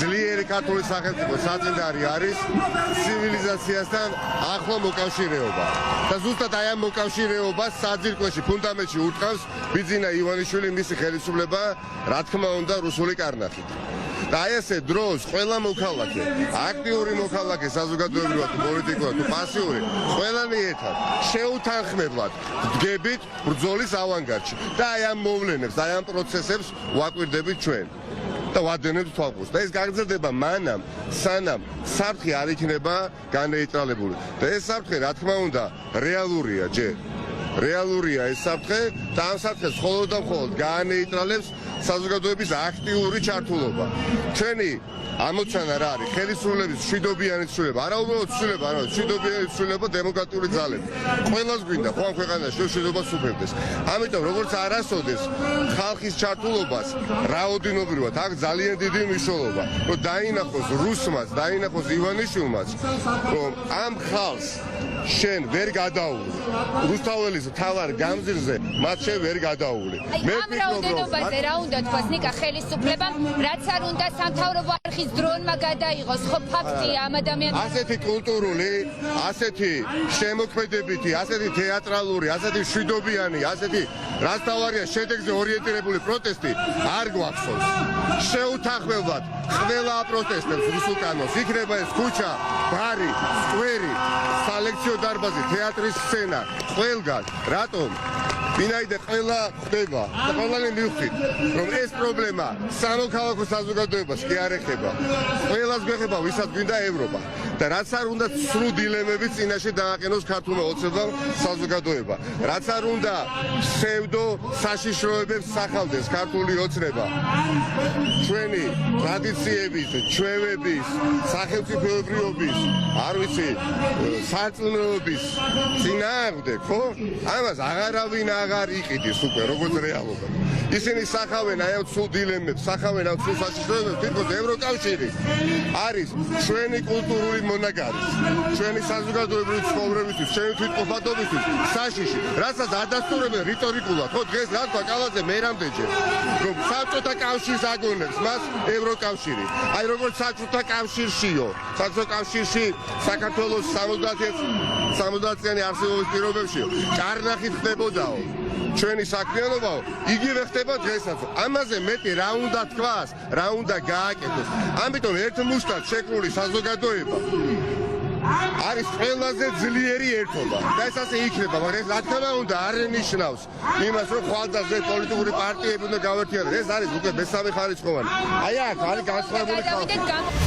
ძლიერი ქართული სახელმწიფო საწინდარი არის ცივილიზაციასთან ახლო მოკავშირეობა. და ზუსტად აი ამ მოკავშირეობას საძირკველში ფუნდამენტში ურტყავს ბიძინა ივანიშვილი მისი ხელისუფლება, რა თქმა უნდა, რუსული კარნახით. და აი ესე დროს ყველა მოქალაქე, აქტიური მოქალაქე საზოგადოებრივად, პოლიტიკურად თუ პასიური, ყველანი ერთად შეუთანხმებლად დგებით ბრძოლის ავანგარდში. და აი ამ მოვლენებს, აი ამ პროცესებს ვაკვირდებით ჩვენ. და ვადენებთ თვალყურს. და ეს გაგრძელდება მანამ, სანამ საფრთხე არ იქნება განეიტრალებული. და ეს საფრთხე, რა თქმა უნდა, რეალურია ჯერ. რეალურია ეს საფრთხე და ამ საფრთხეს მხოლოდ და მხოლოდ გაანეიტრალებს საზოგადოების აქტიური ჩართულობა. ჩვენი ამოცანა რა არის? ხელისუფლების მშვიდობიანი ცვლილება, არა უბრალოდ ცვლილება, არა მშვიდობიანი ცვლილება დემოკრატიული ძალები. ყველას გვინდა ხო ამ ქვეყანაში მშვიდობას უფლებდეს. ამიტომ როგორც არასოდეს ხალხის ჩართულობას რაოდენობრივად აქვს ძალიან დიდი მნიშვნელობა, რომ დაინახოს რუსმაც, დაინახოს ივანიშვილმაც, რომ ამ ხალხს შენ ვერ გადაული. რუსთაველის თავარ გამზირზე მათ შენ ვერ გადაული. მე ამ რაოდენობაზე რა უნდა თქვას ნიკა ხელისუფლებამ, რაც არ უნდა სამთავრობო არხის დრონმა გადაიღოს, ხო ფაქტია ამ ადამიანს. ასეთი კულტურული, ასეთი შემოქმედებითი, ასეთი თეატრალური, ასეთი მშვიდობიანი, ასეთი რაც თავარია შედეგზე ორიენტირებული პროტესტი არ გვახსოვს. შეუთანხმებლად ყველა აპროტესტებს რუსულ კანონს, იქნება ეს ქუჩა, ბარი, სკვერი, სალექციო დარბაზი, თეატრის სცენა, ყველგან. რატომ? ვინაიდან ყველა ხდება და ყველანი მივხვდით, რომ ეს პრობლემა სამოქალაქო საზოგადოებას კი არ ეხება. ყველას გვეხება, ვისაც გვინდა ევროპა. და რაც არ უნდა სრულ დილემების წინაშე დააყენოს ქართულმა ოცნებამ საზოგადოება. რაც არ უნდა ფსევდო საშიშროებებს სახავდეს ქართული ოცნება. ჩვენი ტრადიციების, ჩვევების, სახელმწიფოებრიობის, არ ვიცი, სარწმუნოების წინააღმდეგ, ხო? ამას აღარავინ აღარ იყიდის უკვე როგორც რეალობა. ისინი სახავენ აი ამ სულ დილემებს, სახავენ ამ სულ საშიშროებებს, თვითონ ევროკავშირი არის ჩვენი კულტურული მონაგარი, ჩვენი საზოგადოებრივი ცხოვრებისთვის, ჩვენი თვითმყოფადობისთვის საშიში, რასაც ადასტურებენ რიტორიკულად, ხო დღეს რა თქვა კალაძე მერამდეჯერ, რომ საბჭოთა კავშირს აგონებს მას ევროკავშირი. აი როგორც საბჭოთა კავშირშიო, საბჭოთა კავშირში საქართველოს 70-იანი არსებობის პირობებშიო, კარნახით ხდებოდაო. ჩვენი საქმიანობაო, იგივე ხდება დღესაც. ამაზე მეტი რა უნდა თქვას, რა უნდა გააკეთოს. ამიტომ ერთმუშტად შეკრული საზოგადოება არის ყველაზე ძლიერი ერთობა. და ეს ასე იქნება, მაგრამ ეს რა თქმა უნდა არ ნიშნავს იმას, რომ ხვალდაზე პოლიტიკური პარტიები უნდა გავერთიარდეს. ეს არის უკვე მესამე ხარისხოვანი. აი აქ არის განსხვავებული ხალხი.